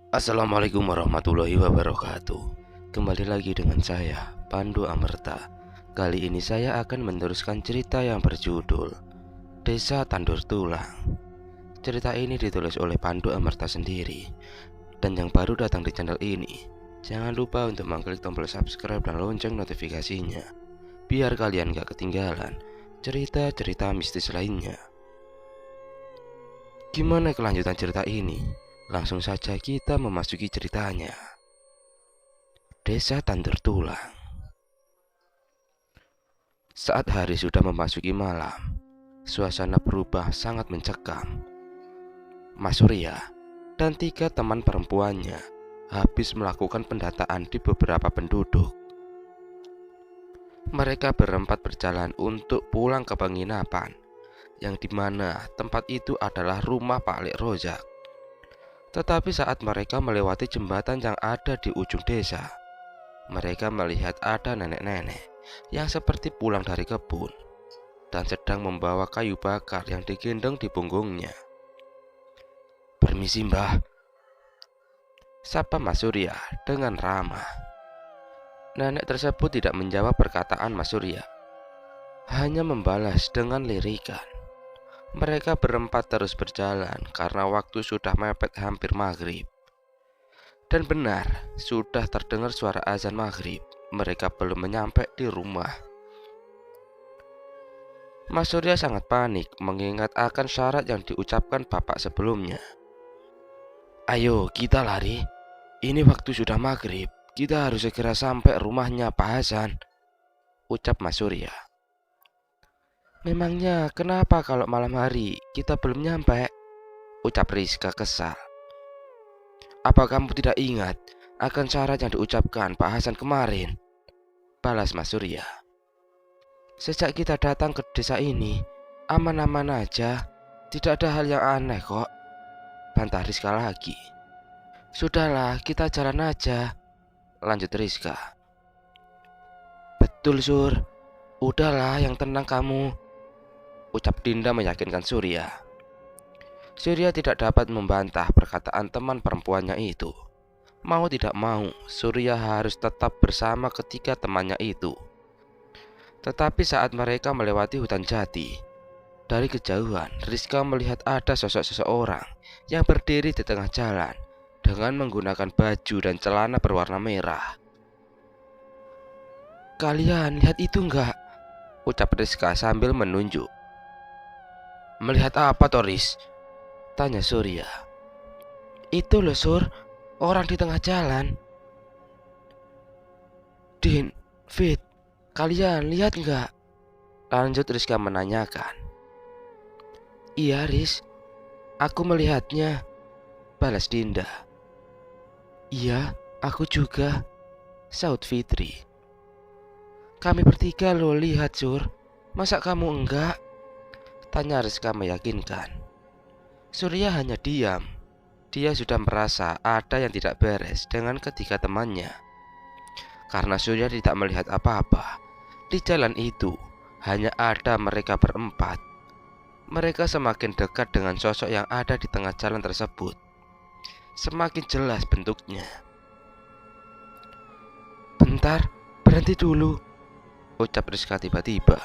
Assalamualaikum warahmatullahi wabarakatuh. Kembali lagi dengan saya, Pandu Amerta. Kali ini saya akan meneruskan cerita yang berjudul Desa Tandur Tulang. Cerita ini ditulis oleh Pandu Amerta sendiri. Dan yang baru datang di channel ini, jangan lupa untuk mengklik tombol subscribe dan lonceng notifikasinya, biar kalian gak ketinggalan cerita-cerita mistis lainnya. Gimana kelanjutan cerita ini? Langsung saja kita memasuki ceritanya. Desa Tandur Tulang. Saat hari sudah memasuki malam, suasana berubah sangat mencekam. Mas Surya dan 3 teman perempuannya habis melakukan pendataan di beberapa penduduk. Mereka berempat berjalan untuk pulang ke penginapan, yang dimana tempat itu adalah rumah Pak Lek Rozak. Tetapi saat mereka melewati jembatan yang ada di ujung desa, mereka melihat ada nenek-nenek yang seperti pulang dari kebun dan sedang membawa kayu bakar yang digendong di punggungnya. "Permisi Mbah," sapa Mas Surya dengan ramah. Nenek tersebut tidak menjawab perkataan Mas Surya, hanya membalas dengan lirikan. Mereka berempat terus berjalan karena waktu sudah mepet hampir maghrib. Dan benar, sudah terdengar suara azan maghrib. Mereka belum menyampai di rumah. Mas Surya sangat panik mengingat akan syarat yang diucapkan bapak sebelumnya. "Ayo kita lari, ini waktu sudah maghrib. Kita harus segera sampai rumahnya Pak Hasan," ucap Mas Surya. "Memangnya kenapa kalau malam hari kita belum nyampe?" ucap Rizka kesal. "Apa kamu tidak ingat akan syarat yang diucapkan Pak Hasan kemarin?" balas Mas Surya. "Sejak kita datang ke desa ini, aman-aman aja. Tidak ada hal yang aneh kok," bantah Rizka lagi. "Sudahlah, kita jalan aja," lanjut Rizka. "Betul Sur, udahlah yang tenang kamu," ucap Dinda meyakinkan Surya. Surya tidak dapat membantah perkataan teman perempuannya itu. Mau tidak mau, Surya harus tetap bersama ketiga temannya itu. Tetapi saat mereka melewati hutan jati, dari kejauhan Rizka melihat ada sosok seseorang yang berdiri di tengah jalan dengan menggunakan baju dan celana berwarna merah. "Kalian lihat itu enggak?" ucap Rizka sambil menunjuk. "Melihat apa Toris?" tanya Surya. "Itu loh Sur, orang di tengah jalan." "Din, Fit, kalian lihat nggak?" lanjut Rizka menanyakan. "Iya Riz, aku melihatnya," balas Dinda. "Iya, aku juga," saut Fitri. "Kami bertiga lo lihat Sur, masa kamu enggak?" tanya Rizka meyakinkan. Surya hanya diam. Dia sudah merasa ada yang tidak beres dengan ketiga temannya. Karena Surya tidak melihat apa-apa, di jalan itu hanya ada mereka berempat. Mereka semakin dekat dengan sosok yang ada di tengah jalan tersebut. Semakin jelas bentuknya. "Bentar, berhenti dulu," ucap Rizka tiba-tiba.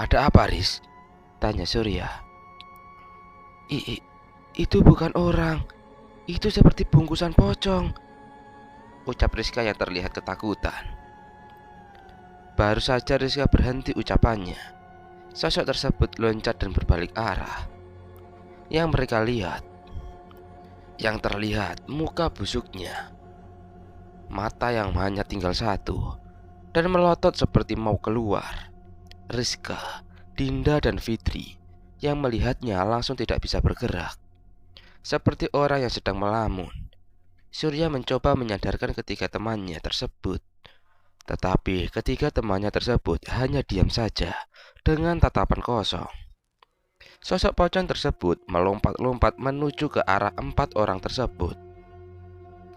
"Ada apa Riz?" tanya Surya. Itu bukan orang. Itu seperti bungkusan pocong," ucap Rizka yang terlihat ketakutan. Baru saja Rizka berhenti ucapannya, sosok tersebut loncat dan berbalik arah. Yang terlihat muka busuknya, mata yang hanya tinggal satu, dan melotot seperti mau keluar. Rizka, Dinda dan Fitri yang melihatnya langsung tidak bisa bergerak, seperti orang yang sedang melamun. Surya mencoba menyadarkan ketiga temannya tersebut, tetapi ketiga temannya tersebut hanya diam saja dengan tatapan kosong. Sosok pocong tersebut melompat-lompat menuju ke arah 4 orang tersebut.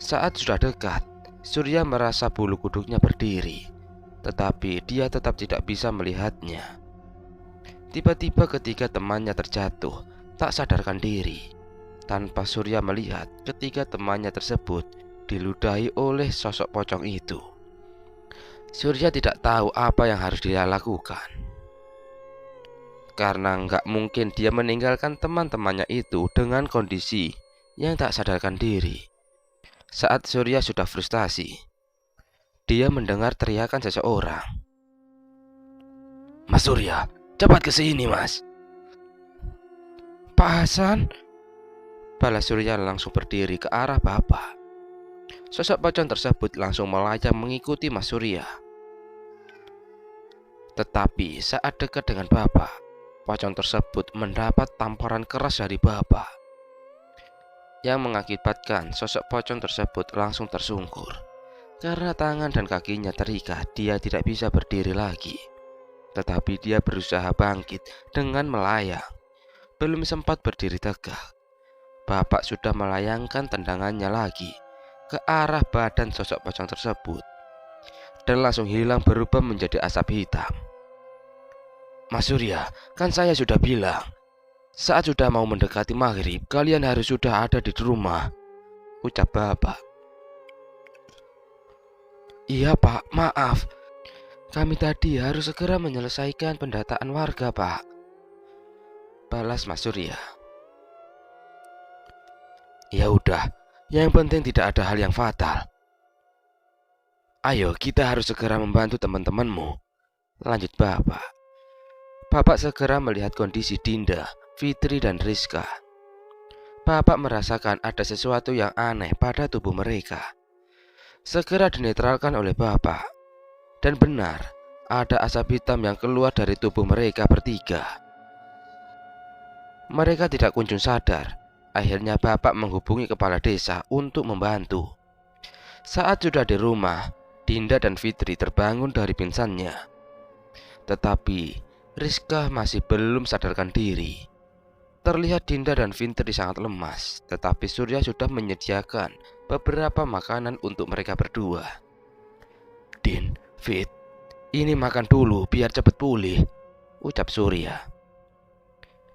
Saat sudah dekat, Surya merasa bulu kuduknya berdiri, tetapi dia tetap tidak bisa melihatnya. Tiba-tiba ketiga temannya terjatuh, tak sadarkan diri. tanpa Surya melihat ketika temannya tersebut diludahi oleh sosok pocong itu. Surya tidak tahu apa yang harus dia lakukan, karena nggak mungkin dia meninggalkan teman-temannya itu dengan kondisi yang tak sadarkan diri. Saat Surya sudah frustasi, dia mendengar teriakan seseorang. "Mas Surya, cepat ke sini, Mas." "Pak Hasan," balas Surya langsung berdiri ke arah bapak. Sosok pocong tersebut langsung melayang mengikuti Mas Surya. Tetapi saat dekat dengan bapak, pocong tersebut mendapat tamparan keras dari bapak, yang mengakibatkan sosok pocong tersebut langsung tersungkur. Karena tangan dan kakinya terikat, dia tidak bisa berdiri lagi. Tetapi dia berusaha bangkit dengan melayang. Belum sempat berdiri tegak, bapak sudah melayangkan tendangannya lagi ke arah badan sosok pocong tersebut, dan langsung hilang berubah menjadi asap hitam. "Mas Surya, kan saya sudah bilang, saat sudah mau mendekati maghrib, kalian harus sudah ada di rumah," ucap bapak. "Iya Pak, maaf. Kami tadi harus segera menyelesaikan pendataan warga, Pak," balas Mas Surya. "Ya udah, yang penting tidak ada hal yang fatal. Ayo, kita harus segera membantu teman-temanmu," lanjut bapak. Bapak segera melihat kondisi Dinda, Fitri, dan Rizka. Bapak merasakan ada sesuatu yang aneh pada tubuh mereka. Segera dinetralkan oleh bapak. Dan benar, ada asap hitam yang keluar dari tubuh mereka bertiga. Mereka tidak kunjung sadar. Akhirnya bapak menghubungi kepala desa untuk membantu. Saat sudah di rumah, Dinda dan Fitri terbangun dari pingsannya. Tetapi Rizka masih belum sadarkan diri. Terlihat Dinda dan Fitri sangat lemas, tetapi Surya sudah menyediakan beberapa makanan untuk mereka berdua. "Din, Fit, ini makan dulu biar cepat pulih," ucap Surya.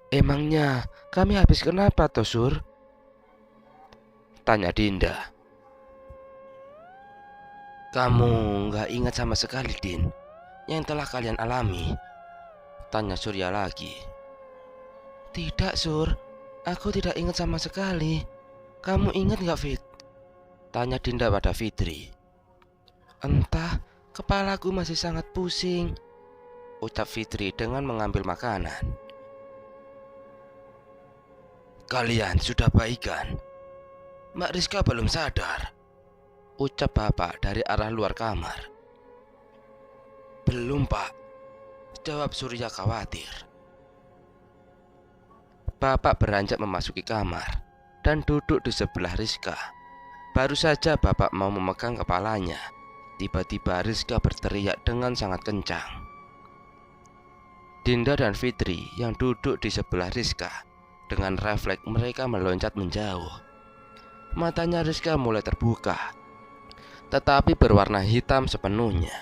"Emangnya kami habis kenapa toh, Sur?" tanya Dinda. "Kamu nggak ingat sama sekali, Din, yang telah kalian alami?" tanya Surya lagi. "Tidak, Sur, aku tidak ingat sama sekali. Kamu ingat nggak, Fit?" tanya Dinda pada Fitri. "Entah, kepalaku masih sangat pusing," ucap Fitri dengan mengambil makanan. "Kalian sudah baikan? Mbak Rizka belum sadar," ucap bapak dari arah luar kamar. "Belum, Pak," jawab Surya khawatir. Bapak beranjak memasuki kamar dan duduk di sebelah Rizka. Baru saja bapak mau memegang kepalanya, tiba-tiba Rizka berteriak dengan sangat kencang. Dinda dan Fitri yang duduk di sebelah Rizka, dengan refleks mereka meloncat menjauh. Matanya Rizka mulai terbuka, tetapi berwarna hitam sepenuhnya.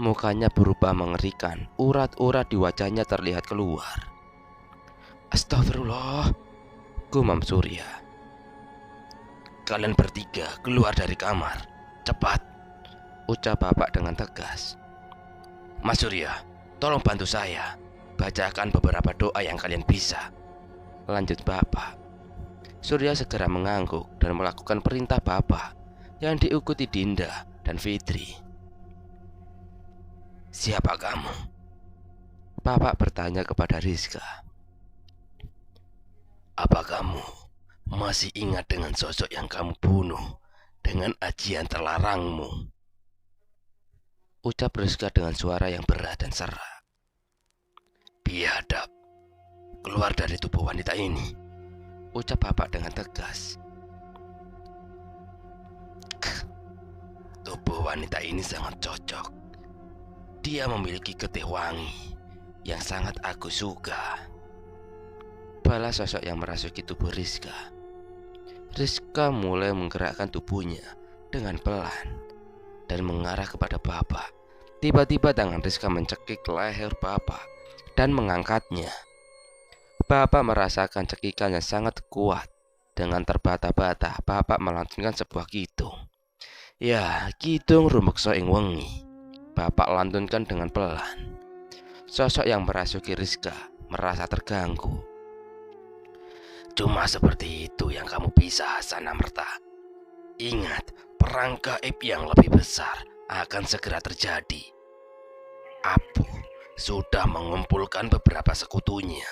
Mukanya berubah mengerikan, urat-urat di wajahnya terlihat keluar. "Astagfirullah," gumam Surya. "Kalian bertiga keluar dari kamar, cepat," ucap bapak dengan tegas. "Mas Surya, tolong bantu saya, bacakan beberapa doa yang kalian bisa," lanjut bapak. Surya segera mengangguk dan melakukan perintah bapak yang diikuti Dinda dan Fitri. "Siapa kamu?" bapak bertanya kepada Rizka. "Apa kamu masih ingat dengan sosok yang kamu bunuh dengan ajian terlarangmu?" ucap Rizka dengan suara yang berat dan serak. "Biadab, keluar dari tubuh wanita ini," ucap bapak dengan tegas. "Tubuh wanita ini sangat cocok. Dia memiliki getih wangi yang sangat aku suka," balas sosok yang merasuki tubuh Rizka. Rizka mulai menggerakkan tubuhnya dengan pelan dan mengarah kepada bapak. Tiba-tiba tangan Rizka mencekik leher bapak dan mengangkatnya. Bapak merasakan cekikan yang sangat kuat Dengan terbata-bata, Bapak melantunkan sebuah kidung. Ya, kidung rumeksa ing wengi. Bapak lantunkan dengan pelan. Sosok yang merasuki Rizka merasa terganggu. Cuma seperti itu yang kamu bisa, Sanamerta. Ingat, perang gaib yang lebih besar akan segera terjadi. Apu sudah mengumpulkan beberapa sekutunya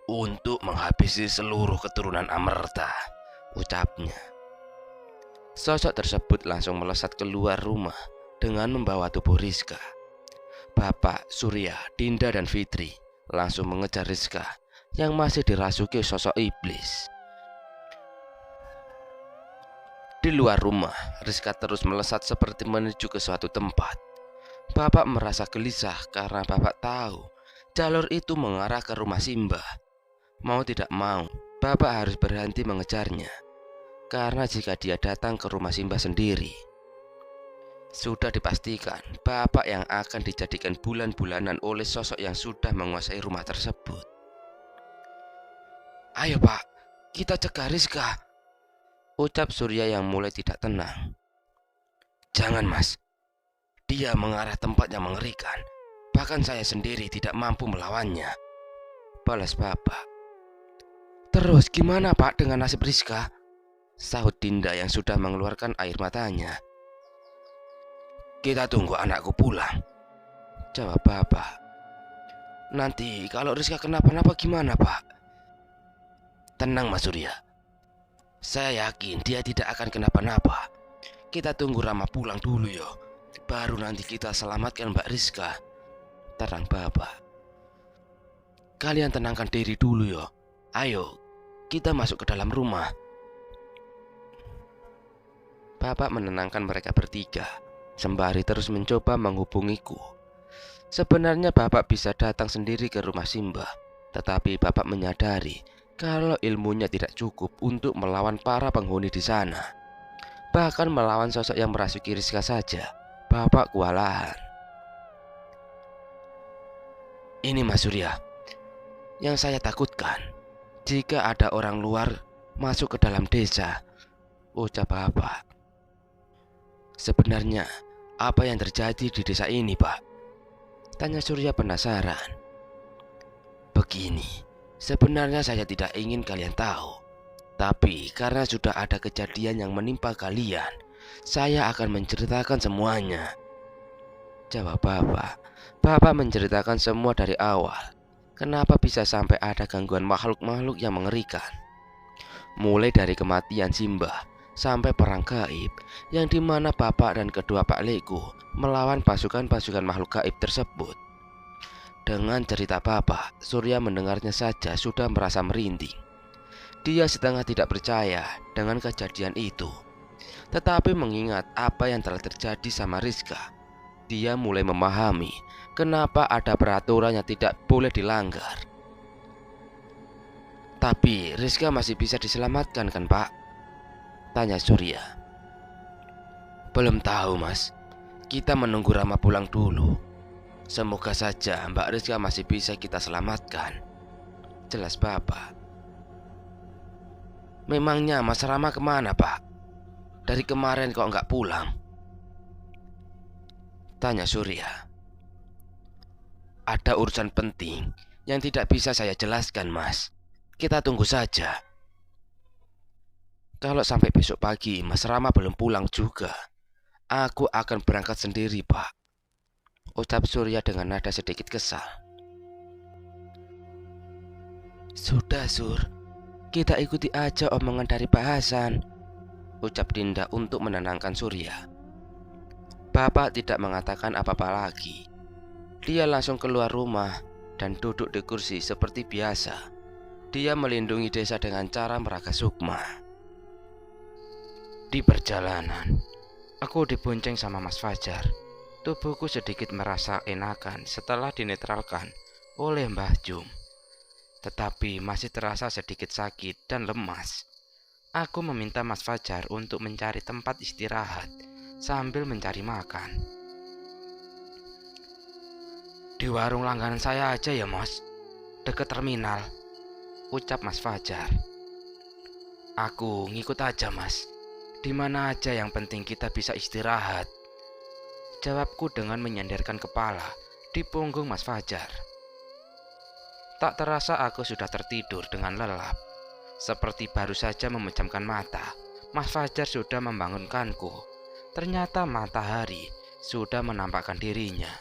untuk menghabisi seluruh keturunan Amerta, ucapnya. Sosok tersebut langsung melesat keluar rumah dengan membawa tubuh Rizka. Bapak, Surya, Dinda, dan Fitri langsung mengejar Rizka yang masih dirasuki sosok iblis. Di luar rumah, Rizka terus melesat seperti menuju ke suatu tempat. Bapak merasa gelisah karena Bapak tahu jalur itu mengarah ke rumah Simbah. Mau tidak mau, Bapak harus berhenti mengejarnya. Karena jika dia datang ke rumah Simbah sendiri, sudah dipastikan Bapak yang akan dijadikan bulan-bulanan oleh sosok yang sudah menguasai rumah tersebut. Ayo Pak, kita cegah Rizka, ucap Surya yang mulai tidak tenang. Jangan Mas, dia mengarah tempat yang mengerikan. Bahkan saya sendiri tidak mampu melawannya, balas Bapak. Terus gimana Pak dengan nasib Rizka? Sahut Dinda yang sudah mengeluarkan air matanya. Kita tunggu anakku pulang, jawab Bapak. Nanti kalau Rizka kenapa-napa gimana Pak? Tenang Mas Surya, saya yakin dia tidak akan kenapa-napa. Kita tunggu Rama pulang dulu yo, baru nanti kita selamatkan Mbak Rizka, terang Bapak. Kalian tenangkan diri dulu yo. Ayo, kita masuk ke dalam rumah. Bapak menenangkan mereka bertiga, sembari terus mencoba menghubungiku. Sebenarnya Bapak bisa datang sendiri ke rumah Simbah, tetapi Bapak menyadari kalau ilmunya tidak cukup untuk melawan para penghuni di sana. Bahkan melawan sosok yang merasuki Rizka saja, Bapak kewalahan. Ini Mas Surya, yang saya takutkan jika ada orang luar masuk ke dalam desa, ucap Bapak. Sebenarnya apa yang terjadi di desa ini Pak? Tanya Surya penasaran. Begini, sebenarnya saya tidak ingin kalian tahu, tapi karena sudah ada kejadian yang menimpa kalian, saya akan menceritakan semuanya, jawab Bapak. Bapak menceritakan semua dari awal. Kenapa bisa sampai ada gangguan makhluk-makhluk yang mengerikan, mulai dari kematian Simbah sampai perang gaib yang dimana Bapak dan kedua Pak Lego melawan pasukan-pasukan makhluk gaib tersebut. Dengan cerita Bapak, Surya mendengarnya saja sudah merasa merinding. Dia setengah tidak percaya dengan kejadian itu, tetapi mengingat apa yang telah terjadi sama Rizka, dia mulai memahami kenapa ada peraturan yang tidak boleh dilanggar. Tapi Rizka masih bisa diselamatkan kan Pak? Tanya Surya. Belum tahu Mas, kita menunggu Rama pulang dulu. Semoga saja Mbak Rizka masih bisa kita selamatkan, jelas Bapak. Memangnya Mas Rama kemana Pak? Dari kemarin kok nggak pulang? Tanya Surya. Ada urusan penting yang tidak bisa saya jelaskan Mas. Kita tunggu saja. Kalau sampai besok pagi Mas Rama belum pulang juga, aku akan berangkat sendiri Pak, ucap Surya dengan nada sedikit kesal. Sudah Sur, kita ikuti aja omongan dari Pak Hasan, ucap Dinda untuk menenangkan Surya. Bapak tidak mengatakan apa-apa lagi. Dia langsung keluar rumah dan duduk di kursi seperti biasa. Dia melindungi desa dengan cara meraga sukma. Di perjalanan, aku dibonceng sama Mas Fajar. Tubuhku sedikit merasa enakan setelah dinetralkan oleh Mbah Jum, tetapi masih terasa sedikit sakit dan lemas. Aku meminta Mas Fajar untuk mencari tempat istirahat sambil mencari makan. Di warung langganan saya aja ya Mas, dekat terminal, ucap Mas Fajar. Aku ngikut aja mas. Di mana aja yang penting kita bisa istirahat. Jawabku dengan menyandarkan kepala di punggung Mas Fajar. Tak terasa aku sudah tertidur dengan lelap. Seperti baru saja memejamkan mata, Mas Fajar sudah membangunkanku. Ternyata matahari sudah menampakkan dirinya.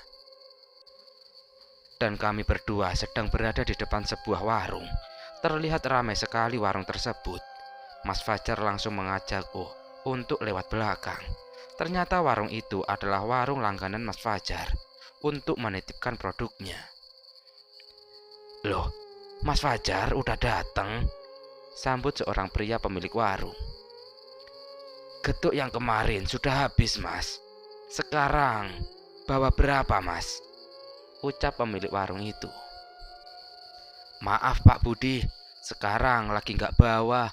Dan kami berdua sedang berada di depan sebuah warung. Terlihat ramai sekali warung tersebut. Mas Fajar langsung mengajakku untuk lewat belakang. Ternyata warung itu adalah warung langganan Mas Fajar untuk menitipkan produknya. Loh, Mas Fajar udah datang? Sambut seorang pria pemilik warung. Getuk yang kemarin sudah habis mas. Sekarang bawa berapa mas? Ucap pemilik warung itu. Maaf Pak Budi, sekarang lagi nggak bawa.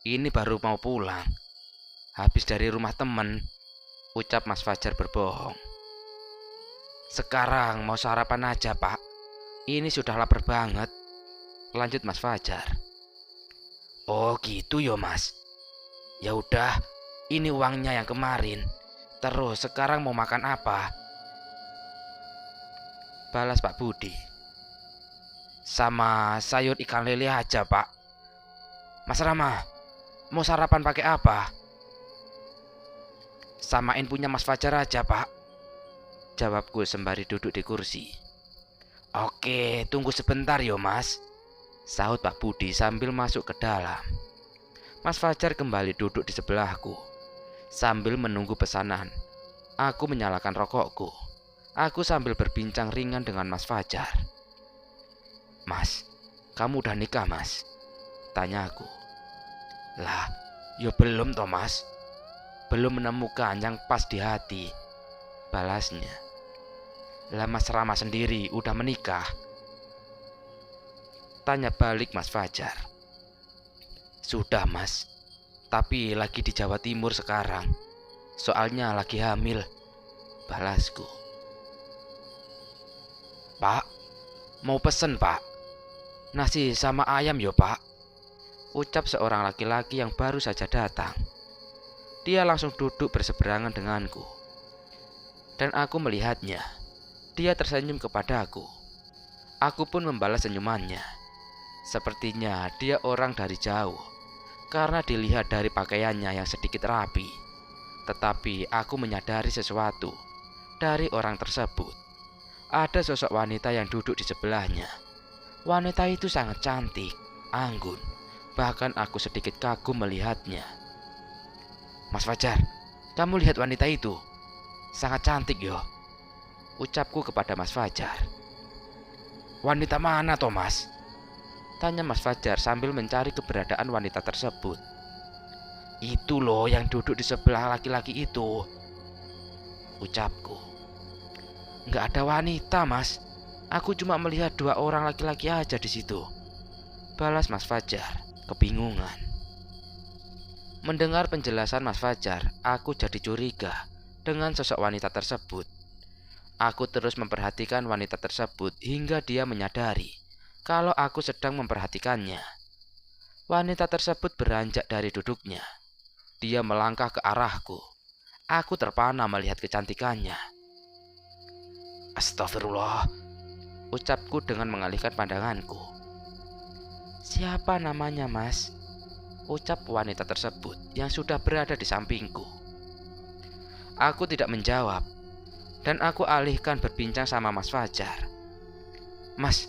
Ini baru mau pulang. Habis dari rumah temen. Ucap Mas Fajar berbohong. Sekarang mau sarapan aja Pak. Ini sudah lapar banget. Lanjut Mas Fajar. Oh gitu yo mas. Ya udah, ini uangnya yang kemarin. Terus sekarang mau makan apa? Balas Pak Budi. Sama sayur ikan lele aja Pak. Mas Rama, mau sarapan pakai apa? Samain punya Mas Fajar aja Pak. Jawabku sembari duduk di kursi. Oke, tunggu sebentar yo mas. Sahut Pak Budi sambil masuk ke dalam. Mas Fajar kembali duduk di sebelahku. Sambil menunggu pesanan, aku menyalakan rokokku. Aku sambil berbincang ringan dengan Mas Fajar. Mas, kamu udah nikah mas? Tanyaku. Lah, yo belum toh mas. Belum menemukan yang pas di hati. Balasnya. Lah Mas Rama sendiri udah menikah? Tanya balik Mas Fajar. Sudah mas, tapi lagi di Jawa Timur sekarang. Soalnya lagi hamil. Balasku. Pak, mau pesen pak? Nasi sama ayam yo pak. Ucap seorang laki-laki yang baru saja datang. Dia langsung duduk berseberangan denganku. Dan aku melihatnya. Dia tersenyum kepadaku. Aku pun membalas senyumannya. Sepertinya dia orang dari jauh, karena dilihat dari pakaiannya yang sedikit rapi. Tetapi aku menyadari sesuatu dari orang tersebut. Ada sosok wanita yang duduk di sebelahnya. Wanita itu sangat cantik, anggun. Bahkan aku sedikit kagum melihatnya. Mas Fajar, kamu lihat wanita itu? Sangat cantik yo. Ucapku kepada Mas Fajar. Wanita mana toh mas? Tanya Mas Fajar sambil mencari keberadaan wanita tersebut. Itu loh yang duduk di sebelah laki-laki itu. Ucapku. Nggak ada wanita mas. Aku cuma melihat dua orang laki-laki aja di situ. Balas Mas Fajar, kebingungan. Mendengar penjelasan Mas Fajar, aku jadi curiga dengan sosok wanita tersebut. Aku terus memperhatikan wanita tersebut hingga dia menyadari kalau aku sedang memperhatikannya. Wanita tersebut beranjak dari duduknya. Dia melangkah ke arahku. Aku terpana melihat kecantikannya. Astagfirullah, ucapku dengan mengalihkan pandanganku. Siapa namanya mas? Ucap wanita tersebut yang sudah berada di sampingku. Aku tidak menjawab. Dan aku alihkan berbincang sama Mas Fajar. Mas,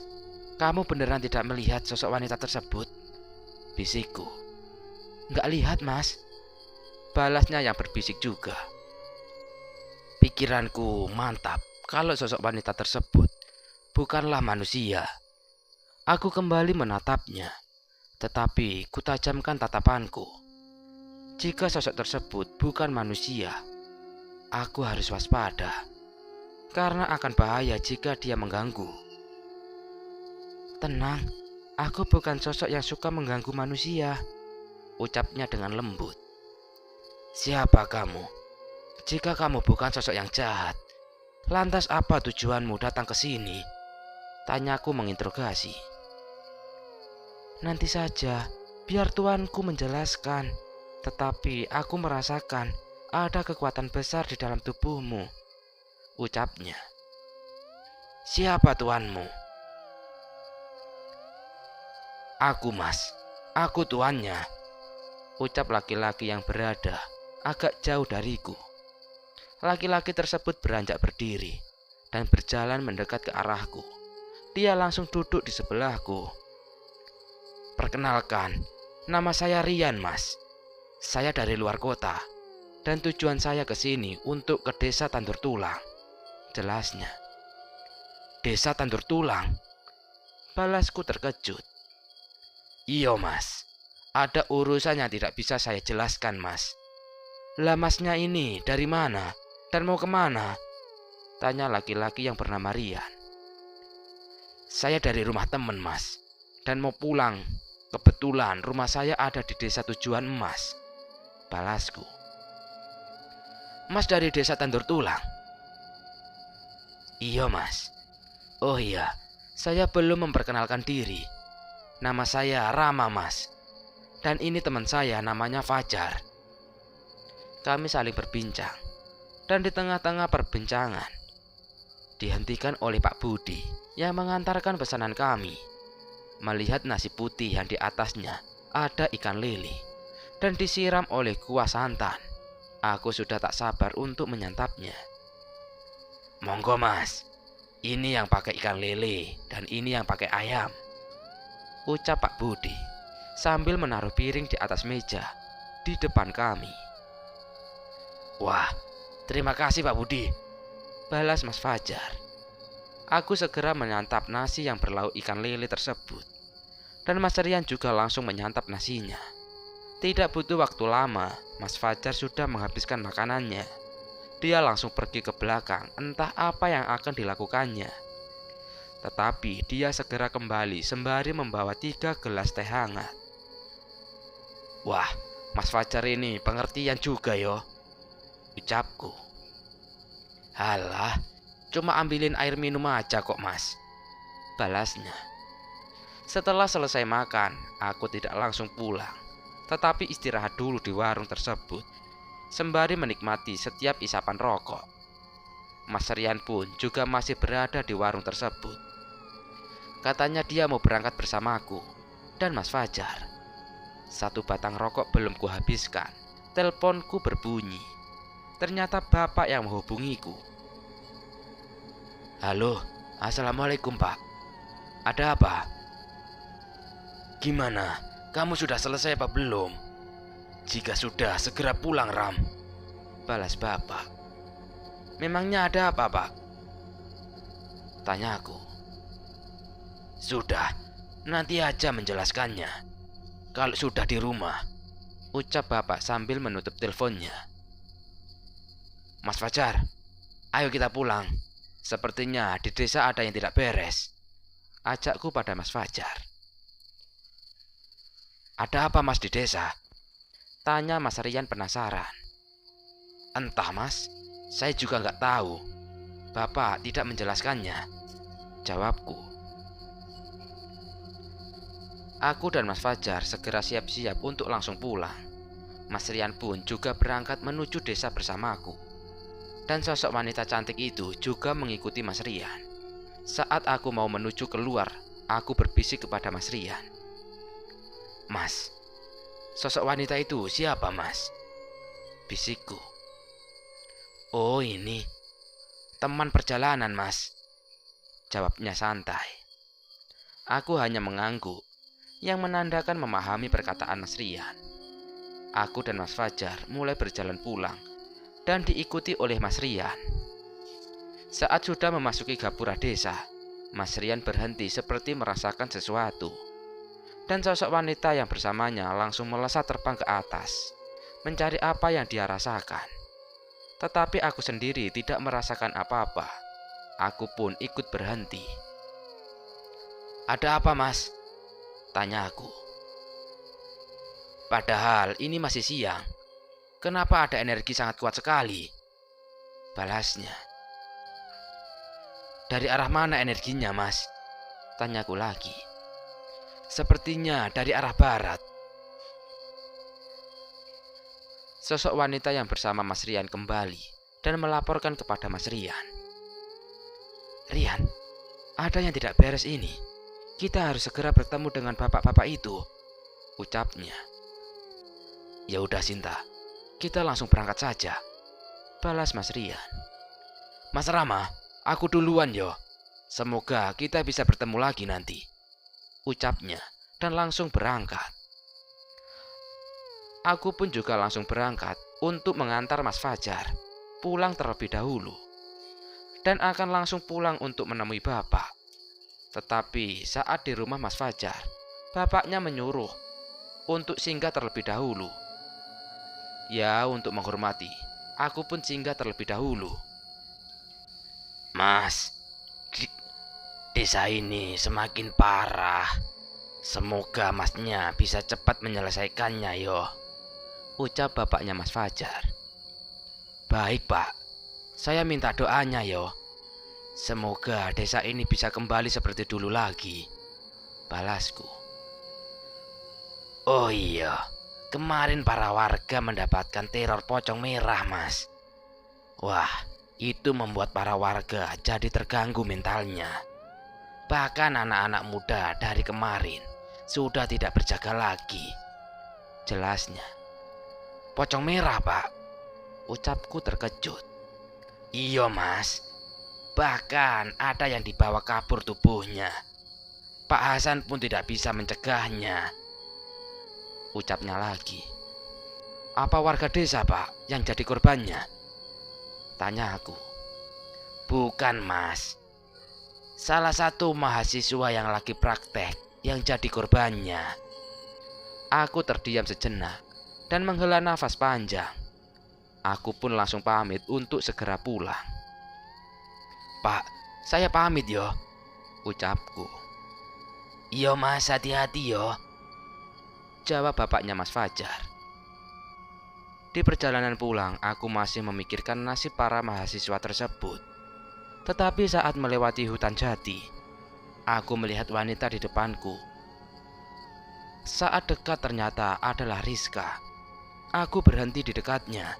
kamu beneran tidak melihat sosok wanita tersebut? Bisikku. Nggak lihat mas. Balasnya yang berbisik juga. Pikiranku mantap kalau sosok wanita tersebut bukanlah manusia. Aku kembali menatapnya. Tetapi kutajamkan tatapanku. Jika sosok tersebut bukan manusia, aku harus waspada. Karena akan bahaya jika dia mengganggu. Tenang, aku bukan sosok yang suka mengganggu manusia. Ucapnya dengan lembut. Siapa kamu? Jika kamu bukan sosok yang jahat, lantas apa tujuanmu datang ke sini? Tanyaku menginterogasi. Nanti saja, Biar tuanku menjelaskan, tetapi aku merasakan ada kekuatan besar di dalam tubuhmu, ucapnya. Siapa tuanmu? Aku, Mas. Aku tuannya, ucap laki-laki yang berada agak jauh dariku. Laki-laki tersebut beranjak berdiri dan berjalan mendekat ke arahku. Dia langsung duduk di sebelahku. Perkenalkan, nama saya Rian, Mas. Saya dari luar kota dan tujuan saya ke sini untuk ke desa Tandur Tulang, jelasnya. Desa Tandur Tulang? Balasku terkejut. Iya, Mas. Ada urusan yang tidak bisa saya jelaskan, Mas. Lah, Masnya ini dari mana dan mau kemana? Tanya laki-laki yang bernama Rian. Saya dari rumah teman, Mas, dan mau pulang. Kebetulan rumah saya ada di desa tujuan Mas, balasku. Mas dari desa Tandur Tulang? Iya, Mas. Oh iya, saya belum memperkenalkan diri. Nama saya Rama, Mas. Dan ini teman saya namanya Fajar. Kami saling berbincang. Dan di tengah-tengah perbincangan dihentikan oleh Pak Budi yang mengantarkan pesanan kami. Melihat nasi putih yang di atasnya ada ikan lele dan disiram oleh kuah santan, aku sudah tak sabar untuk menyantapnya. Monggo, Mas. Ini yang pakai ikan lele dan ini yang pakai ayam, ucap Pak Budi sambil menaruh piring di atas meja di depan kami. Wah, terima kasih Pak Budi, balas Mas Fajar. Aku segera menyantap nasi yang berlauk ikan lele tersebut, dan Mas Rian juga langsung menyantap nasinya. Tidak butuh waktu lama, Mas Fajar sudah menghabiskan makanannya. Dia langsung pergi ke belakang, entah apa yang akan dilakukannya. Tetapi dia segera kembali sembari membawa 3 gelas teh hangat. Wah, Mas Fajar ini pengertian juga yo, ucapku. Halah, cuma ambilin air minum aja kok, Mas, balasnya. Setelah selesai makan, aku tidak langsung pulang, tetapi istirahat dulu di warung tersebut, sembari menikmati setiap isapan rokok. Mas Rian pun juga masih berada di warung tersebut. Katanya dia mau berangkat bersamaku dan Mas Fajar. 1 batang rokok belum kuhabiskan, teleponku berbunyi. Ternyata bapak yang menghubungiku. Halo, assalamualaikum Pak. Ada apa? Gimana, kamu sudah selesai apa belum? Jika sudah, segera pulang, Ram, balas bapak. Memangnya ada apa, Pak? Tanyaku. Sudah, nanti aja menjelaskannya kalau sudah di rumah, ucap bapak sambil menutup teleponnya. Mas Fajar, ayo kita pulang. Sepertinya di desa ada yang tidak beres, ajakku pada Mas Fajar. Ada apa, Mas, di desa? Tanya Mas Rian penasaran. Entah, Mas, saya juga nggak tahu. Bapak tidak menjelaskannya, jawabku. Aku dan Mas Fajar segera siap-siap untuk langsung pulang. Mas Rian pun juga berangkat menuju desa bersamaku. Dan sosok wanita cantik itu juga mengikuti Mas Rian. Saat aku mau menuju keluar, aku berbisik kepada Mas Rian. Mas, sosok wanita itu siapa, Mas? Bisikku. Oh, ini teman perjalanan, Mas, jawabnya santai. Aku hanya mengangguk, yang menandakan memahami perkataan Mas Rian. Aku dan Mas Fajar mulai berjalan pulang dan diikuti oleh Mas Rian. Saat sudah memasuki gapura desa, Mas Rian berhenti seperti merasakan sesuatu. Dan sosok wanita yang bersamanya langsung melesat terbang ke atas, mencari apa yang dia rasakan. Tetapi aku sendiri tidak merasakan apa-apa. Aku pun ikut berhenti. Ada apa, Mas? Tanya aku. Padahal ini masih siang. Kenapa ada energi sangat kuat sekali? Balasnya. Dari arah mana energinya, Mas? Tanyaku lagi. Sepertinya dari arah barat, Sosok wanita yang bersama Mas Rian kembali dan melaporkan kepada Mas Rian. "Rian, ada yang tidak beres ini. Kita harus segera bertemu dengan bapak-bapak itu," ucapnya. "Ya udah Sinta, kita langsung berangkat saja," balas Mas Rian. "Mas Rama, aku duluan yo. Semoga kita bisa bertemu lagi nanti," ucapnya dan langsung berangkat. Aku pun juga langsung berangkat untuk mengantar Mas Fajar pulang terlebih dahulu dan akan langsung pulang untuk menemui bapak. Tetapi saat di rumah Mas Fajar, bapaknya menyuruh untuk singgah terlebih dahulu. Ya, untuk menghormati, aku pun singgah terlebih dahulu. "Mas, desa ini semakin parah. Semoga masnya bisa cepat menyelesaikannya yo," ucap bapaknya Mas Fajar. "Baik pak, saya minta doanya yo. Semoga desa ini bisa kembali seperti dulu lagi," balasku. "Oh iya, kemarin para warga mendapatkan teror pocong merah mas. Wah, itu membuat para warga jadi terganggu mentalnya. Bahkan anak-anak muda dari kemarin sudah tidak berjaga lagi," jelasnya. "Pocong merah pak?" ucapku terkejut. "Iya mas, bahkan ada yang dibawa kabur tubuhnya. Pak Hasan pun tidak bisa mencegahnya," ucapnya lagi. "Apa warga desa pak yang jadi korbannya?" tanya aku. "Bukan mas, salah satu mahasiswa yang lagi praktek yang jadi korbannya." Aku terdiam sejenak dan menghela nafas panjang. Aku pun langsung pamit untuk segera pulang. "Pak, saya pamit yo," ucapku. "Iya mas, hati-hati yo," jawab bapaknya Mas Fajar. Di perjalanan pulang, aku masih memikirkan nasib para mahasiswa tersebut. Tetapi saat melewati hutan jati, aku melihat wanita di depanku. Saat dekat ternyata adalah Rizka. Aku berhenti di dekatnya.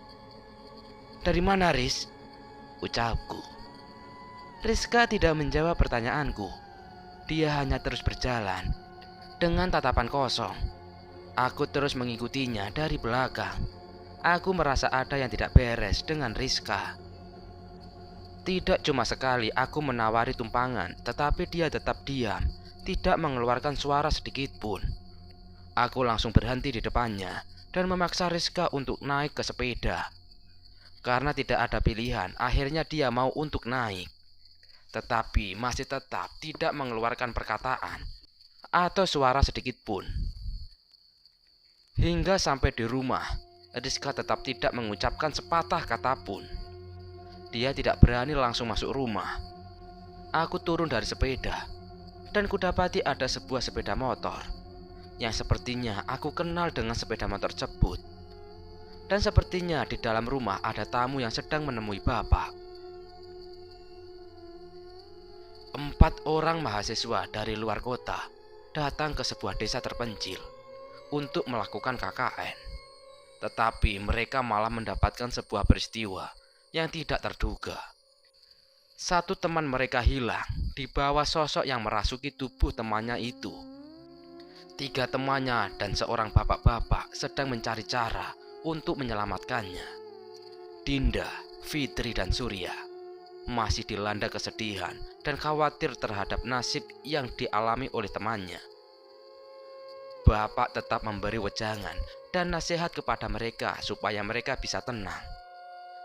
"Dari mana, Riz?" ucapku. Rizka tidak menjawab pertanyaanku. Dia hanya terus berjalan dengan tatapan kosong. Aku terus mengikutinya dari belakang. Aku merasa ada yang tidak beres dengan Rizka. Tidak cuma sekali aku menawari tumpangan, tetapi dia tetap diam, tidak mengeluarkan suara sedikit pun. Aku langsung berhenti di depannya dan memaksa Rizka untuk naik ke sepeda. Karena tidak ada pilihan, akhirnya dia mau untuk naik. Tetapi masih tetap tidak mengeluarkan perkataan atau suara sedikit pun. Hingga sampai di rumah, Rizka tetap tidak mengucapkan sepatah kata pun. Dia tidak berani langsung masuk rumah. Aku turun dari sepeda dan kudapati ada sebuah sepeda motor yang sepertinya aku kenal dengan sepeda motor tersebut. Dan sepertinya di dalam rumah ada tamu yang sedang menemui bapak. 4 orang mahasiswa dari luar kota datang ke sebuah desa terpencil untuk melakukan KKN. Tetapi mereka malah mendapatkan sebuah peristiwa yang tidak terduga. Satu teman mereka hilang di bawah sosok yang merasuki tubuh temannya itu. 3 temannya dan seorang bapak-bapak sedang mencari cara untuk menyelamatkannya. Dinda, Fitri, dan Surya masih dilanda kesedihan dan khawatir terhadap nasib yang dialami oleh temannya. Bapak tetap memberi wejangan dan nasihat kepada mereka supaya mereka bisa tenang.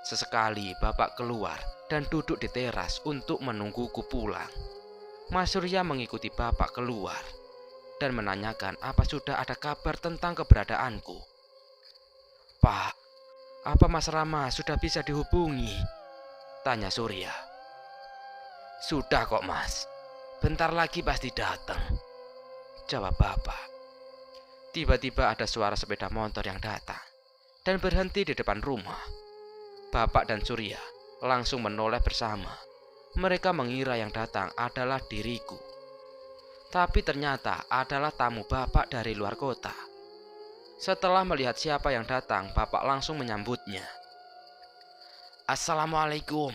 Sesekali bapak keluar dan duduk di teras untuk menungguku pulang. Mas Surya mengikuti bapak keluar dan menanyakan apa sudah ada kabar tentang keberadaanku. "Pak, apa Mas Rama sudah bisa dihubungi?" tanya Surya. "Sudah kok mas, bentar lagi pasti datang," jawab bapak. Tiba-tiba ada suara sepeda motor yang datang dan berhenti di depan rumah. Bapak dan Surya langsung menoleh bersama. Mereka mengira yang datang adalah diriku. Tapi ternyata adalah tamu bapak dari luar kota. Setelah melihat siapa yang datang, bapak langsung menyambutnya. "Assalamualaikum,"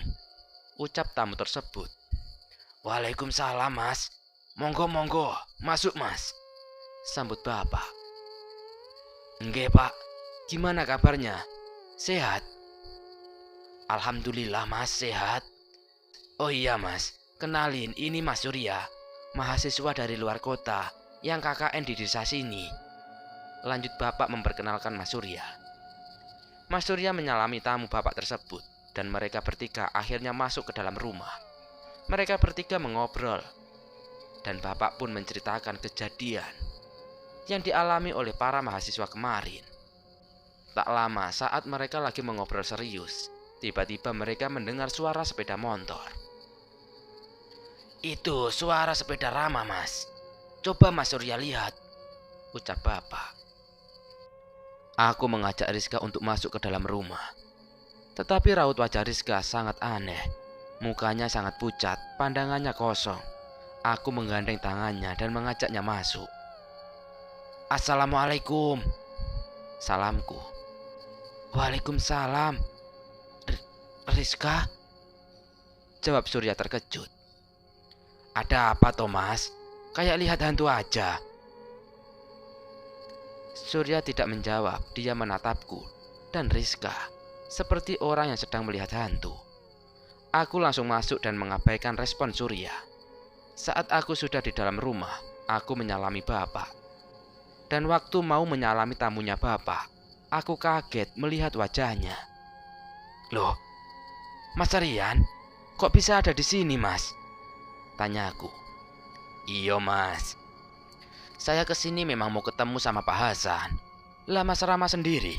ucap tamu tersebut. "Waalaikumsalam, Mas. Monggo, monggo, masuk, Mas," sambut bapak. "Nggih, Pak. Gimana kabarnya? Sehat?" "Alhamdulillah, Mas, sehat. Oh iya, Mas, kenalin, ini Mas Surya, mahasiswa dari luar kota yang KKN di desa sini," lanjut bapak memperkenalkan Mas Surya. Mas Surya menyalami tamu bapak tersebut dan mereka bertiga akhirnya masuk ke dalam rumah. Mereka bertiga mengobrol dan bapak pun menceritakan kejadian yang dialami oleh para mahasiswa kemarin. Tak lama saat mereka lagi mengobrol serius, tiba-tiba mereka mendengar suara sepeda motor. "Itu suara sepeda Rama, Mas. Coba Mas Surya lihat," ucap bapak. Aku mengajak Rizka untuk masuk ke dalam rumah. Tetapi raut wajah Rizka sangat aneh. Mukanya sangat pucat, pandangannya kosong. Aku menggandeng tangannya dan mengajaknya masuk. "Assalamualaikum," salamku. "Waalaikumsalam. Rizka?" jawab Surya terkejut. "Ada apa, Thomas? Kayak lihat hantu aja." Surya tidak menjawab, dia menatapku dan Rizka seperti orang yang sedang melihat hantu. Aku langsung masuk dan mengabaikan respon Surya. Saat aku sudah di dalam rumah, aku menyalami bapak. Dan waktu mau menyalami tamunya bapak, aku kaget melihat wajahnya. "Loh, Mas Rian, kok bisa ada di sini, Mas?" tanyaku. "Iya, Mas. Saya kesini memang mau ketemu sama Pak Hasan. Lah Mas Rama sendiri?"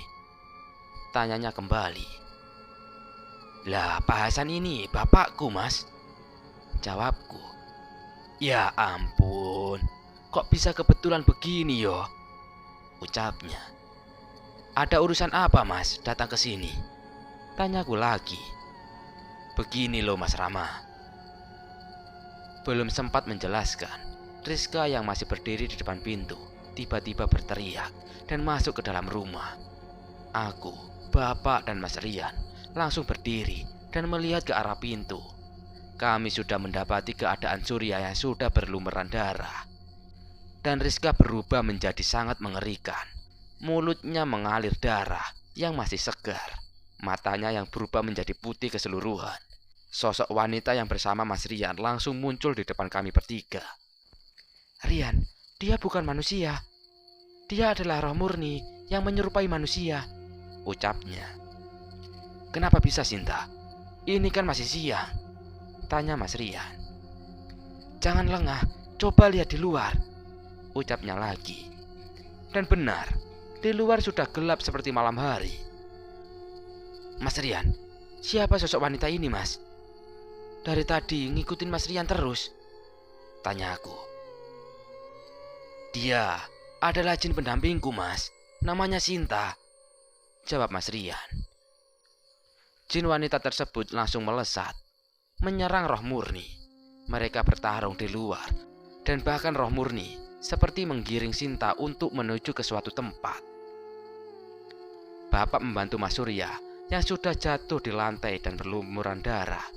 tanyanya kembali. "Lah Pak Hasan ini bapakku, Mas," jawabku. "Ya ampun, kok bisa kebetulan begini yo?" ucapnya. "Ada urusan apa, Mas, datang ke sini?" tanyaku lagi. "Begini loh Mas Rama." Belum sempat menjelaskan, Rizka yang masih berdiri di depan pintu tiba-tiba berteriak dan masuk ke dalam rumah. Aku, bapak dan Mas Rian langsung berdiri dan melihat ke arah pintu. Kami sudah mendapati keadaan Surya yang sudah berlumuran darah. Dan Rizka berubah menjadi sangat mengerikan. Mulutnya mengalir darah yang masih segar. Matanya yang berubah menjadi putih keseluruhan. Sosok wanita yang bersama Mas Rian langsung muncul di depan kami bertiga. "Rian, dia bukan manusia. Dia adalah roh murni yang menyerupai manusia," ucapnya. "Kenapa bisa, Sinta? Ini kan masih siang," tanya Mas Rian. "Jangan lengah, coba lihat di luar," ucapnya lagi. Dan benar, di luar sudah gelap seperti malam hari. "Mas Rian, siapa sosok wanita ini, Mas? Dari tadi ngikutin Mas Rian terus," tanya aku. "Dia adalah jin pendampingku, Mas. Namanya Sinta," jawab Mas Rian. Jin wanita tersebut langsung melesat, menyerang roh murni. Mereka bertarung di luar, dan bahkan roh murni seperti menggiring Sinta untuk menuju ke suatu tempat. Bapak membantu Mas Surya yang sudah jatuh di lantai dan berlumuran darah.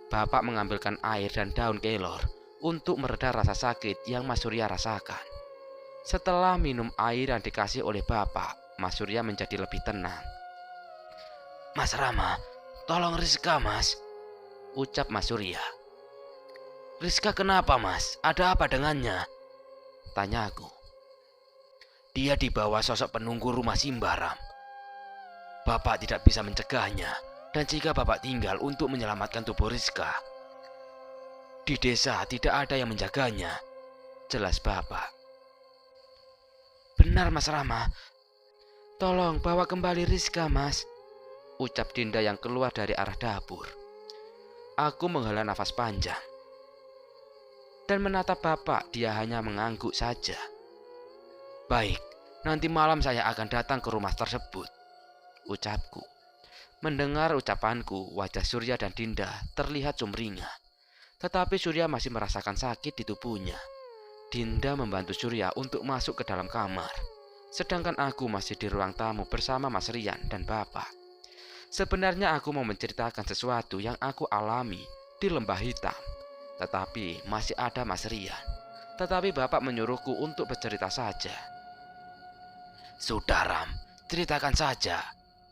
Bapak mengambilkan air dan daun kelor untuk mereda rasa sakit yang Mas Surya rasakan. Setelah minum air yang dikasih oleh bapak, Mas Surya menjadi lebih tenang. "Mas Rama, tolong Rizka, Mas," ucap Mas Surya. "Rizka kenapa, Mas? Ada apa dengannya?" tanya aku. "Dia dibawa sosok penunggu rumah Simbaram. Bapak tidak bisa mencegahnya, dan jika Bapak tinggal untuk menyelamatkan tubuh Rizka, di desa tidak ada yang menjaganya," jelas bapak. "Benar, Mas Rama. Tolong bawa kembali Rizka, Mas," ucap Dinda yang keluar dari arah dapur. Aku menghela nafas panjang dan menatap bapak. Dia hanya mengangguk saja. "Baik, nanti malam saya akan datang ke rumah tersebut," ucapku. Mendengar ucapanku, wajah Surya dan Dinda terlihat sumringah. Tetapi Surya masih merasakan sakit di tubuhnya. Dinda membantu Surya untuk masuk ke dalam kamar. sedangkan aku masih di ruang tamu bersama Mas Rian dan Bapak. Sebenarnya aku mau menceritakan sesuatu yang aku alami di Lembah Hitam, tetapi masih ada Mas Rian. Tetapi Bapak menyuruhku untuk bercerita saja. Sudah Ram, ceritakan saja.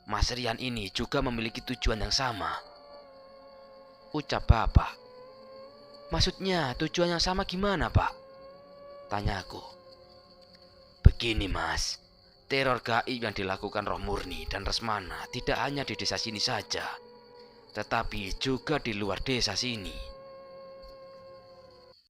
Mas Rian ini juga memiliki tujuan yang sama, ucap Bapak. Maksudnya tujuan yang sama gimana Pak? Tanyaku. Begini Mas, teror gaib yang dilakukan Roh Murni dan Resmana tidak hanya di desa sini saja, tetapi juga di luar desa sini.